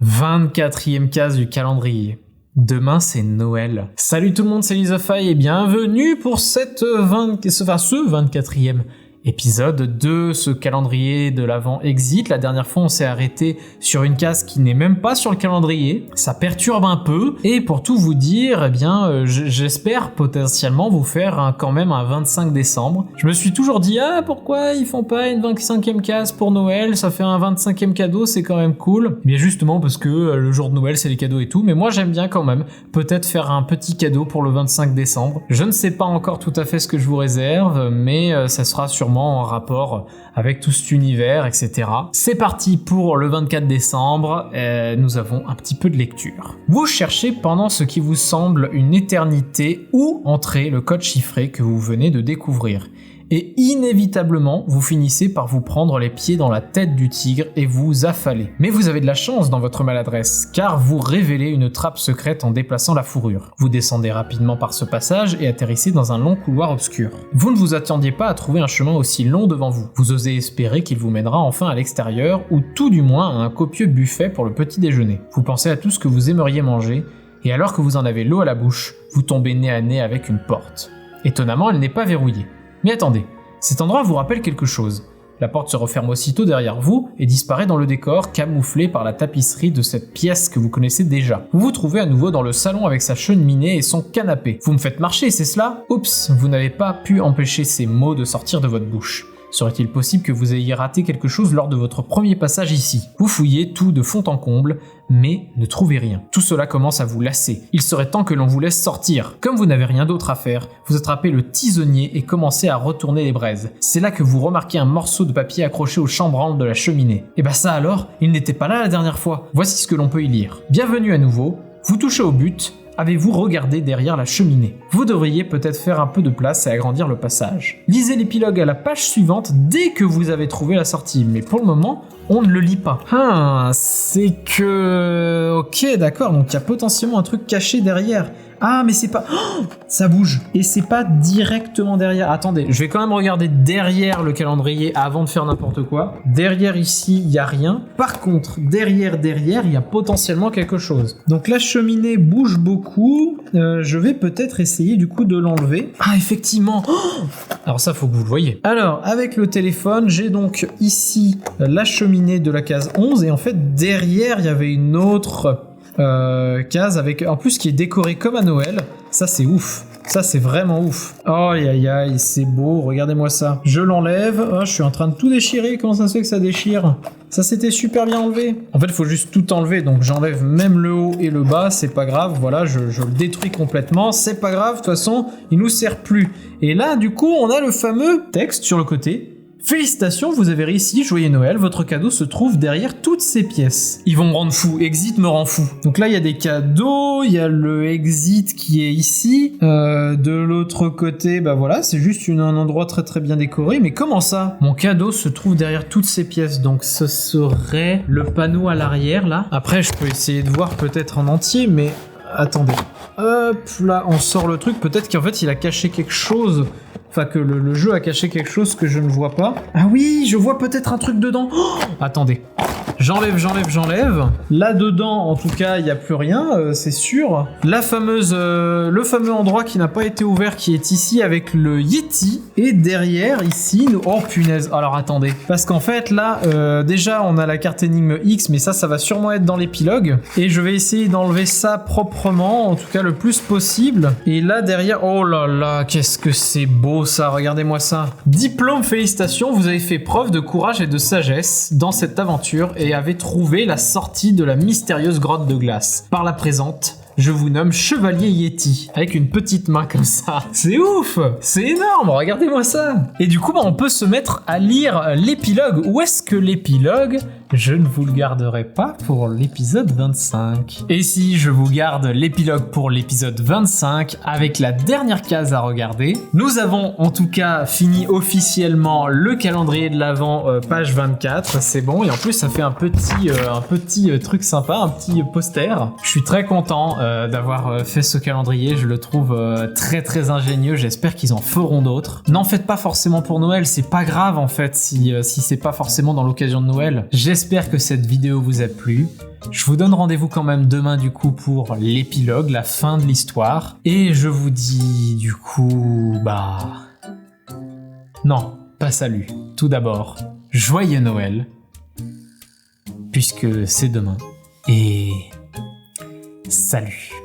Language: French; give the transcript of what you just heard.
24e case du calendrier. Demain, c'est Noël. Salut tout le monde, c'est Lizofy et bienvenue pour ce 24e épisode de ce calendrier de l'Avent Exit. La dernière fois, on s'est arrêté sur une case qui n'est même pas sur le calendrier. Ça perturbe un peu. Et pour tout vous dire, eh bien, j'espère potentiellement vous faire quand même un 25 décembre. Je me suis toujours dit, pourquoi ils font pas une 25e case pour Noël? Ça fait un 25e cadeau, c'est quand même cool. Eh bien justement parce que le jour de Noël, c'est les cadeaux et tout. Mais moi, j'aime bien quand même peut-être faire un petit cadeau pour le 25 décembre. Je ne sais pas encore tout à fait ce que je vous réserve, mais ça sera sûrement en rapport avec tout cet univers, etc. C'est parti pour le 24 décembre, nous avons un petit peu de lecture. Vous cherchez pendant ce qui vous semble une éternité où entrer le code chiffré que vous venez de découvrir. Et inévitablement, vous finissez par vous prendre les pieds dans la tête du tigre et vous affaler. Mais vous avez de la chance dans votre maladresse, car vous révélez une trappe secrète en déplaçant la fourrure. Vous descendez rapidement par ce passage et atterrissez dans un long couloir obscur. Vous ne vous attendiez pas à trouver un chemin aussi long devant vous. Vous osez espérer qu'il vous mènera enfin à l'extérieur, ou tout du moins à un copieux buffet pour le petit déjeuner. Vous pensez à tout ce que vous aimeriez manger, et alors que vous en avez l'eau à la bouche, vous tombez nez à nez avec une porte. Étonnamment, elle n'est pas verrouillée. Mais attendez, cet endroit vous rappelle quelque chose. La porte se referme aussitôt derrière vous et disparaît dans le décor, camouflé par la tapisserie de cette pièce que vous connaissez déjà. Vous vous trouvez à nouveau dans le salon avec sa cheminée et son canapé. Vous me faites marcher, c'est cela? Oups, vous n'avez pas pu empêcher ces mots de sortir de votre bouche. Serait-il possible que vous ayez raté quelque chose lors de votre premier passage ici? Vous fouillez tout de fond en comble, mais ne trouvez rien. Tout cela commence à vous lasser. Il serait temps que l'on vous laisse sortir. Comme vous n'avez rien d'autre à faire, vous attrapez le tisonnier et commencez à retourner les braises. C'est là que vous remarquez un morceau de papier accroché au chambranle de la cheminée. Et bah ça alors, il n'était pas là la dernière fois. Voici ce que l'on peut y lire. Bienvenue à nouveau, vous touchez au but. Avez-vous regardé derrière la cheminée? Vous devriez peut-être faire un peu de place et agrandir le passage. Lisez l'épilogue à la page suivante dès que vous avez trouvé la sortie, mais pour le moment, on ne le lit pas. C'est que... Ok, d'accord, donc il y a potentiellement un truc caché derrière. Ah, mais c'est pas... ça bouge. Et c'est pas directement derrière. Attendez, je vais quand même regarder derrière le calendrier avant de faire n'importe quoi. Derrière ici, il y a rien. Par contre, derrière, il y a potentiellement quelque chose. Donc la cheminée bouge beaucoup. Je vais peut-être essayer du coup de l'enlever. Ah, effectivement. Alors ça, faut que vous le voyez. Alors, avec le téléphone, j'ai donc ici la cheminée de la case 11. Et en fait, derrière, il y avait une autre... case avec en plus qui est décorée comme à Noël. Ça c'est ouf, ça c'est vraiment ouf. Oh aïe aïe, c'est beau, regardez-moi ça. Je l'enlève, je suis en train de tout déchirer. Comment ça se fait que ça déchire? Ça s'était super bien enlevé. En fait il faut juste tout enlever, donc j'enlève même le haut et le bas, c'est pas grave. Voilà, je le détruis complètement, c'est pas grave, de toute façon il nous sert plus. Et là du coup on a le fameux texte sur le côté. Félicitations, vous avez réussi, joyeux Noël, votre cadeau se trouve derrière toutes ces pièces. Ils vont me rendre fou, Exit me rend fou. Donc là il y a des cadeaux, il y a le Exit qui est ici, de l'autre côté, bah voilà, c'est juste un endroit très très bien décoré, mais comment ça? Mon cadeau se trouve derrière toutes ces pièces, donc ce serait le panneau à l'arrière là. Après je peux essayer de voir peut-être en entier, mais attendez. Hop, là on sort le truc, peut-être qu'en fait il a caché quelque chose. Enfin que le jeu a caché quelque chose que je ne vois pas. Ah oui, je vois peut-être un truc dedans. Attendez. J'enlève. Là-dedans, en tout cas, il n'y a plus rien, c'est sûr. Le fameux endroit qui n'a pas été ouvert, qui est ici avec le Yeti. Et derrière, ici, oh punaise. Alors attendez. Parce qu'en fait, là, déjà, on a la carte énigme X, mais ça va sûrement être dans l'épilogue. Et je vais essayer d'enlever ça proprement, en tout cas le plus possible. Et là, derrière, oh là là, qu'est-ce que c'est beau ça, regardez-moi ça. Diplôme, félicitations, vous avez fait preuve de courage et de sagesse dans cette aventure et avez trouvé la sortie de la mystérieuse grotte de glace. Par la présente, je vous nomme Chevalier Yeti, avec une petite main comme ça. C'est ouf! C'est énorme, regardez-moi ça! Et du coup, on peut se mettre à lire l'épilogue. Où est-ce que l'épilogue? Je ne vous le garderai pas pour l'épisode 25. Et si je vous garde l'épilogue pour l'épisode 25, avec la dernière case à regarder, nous avons en tout cas fini officiellement le calendrier de l'Avent, page 24, c'est bon, et en plus ça fait un petit truc sympa, un petit poster. Je suis très content d'avoir fait ce calendrier, je le trouve très très ingénieux, j'espère qu'ils en feront d'autres. N'en faites pas forcément pour Noël, c'est pas grave en fait si c'est pas forcément dans l'occasion de Noël. J'espère J'espère que cette vidéo vous a plu. Je vous donne rendez-vous quand même demain du coup pour l'épilogue, la fin de l'histoire. Et je vous dis du coup, non, pas salut. Tout d'abord, joyeux Noël, puisque c'est demain. Et salut.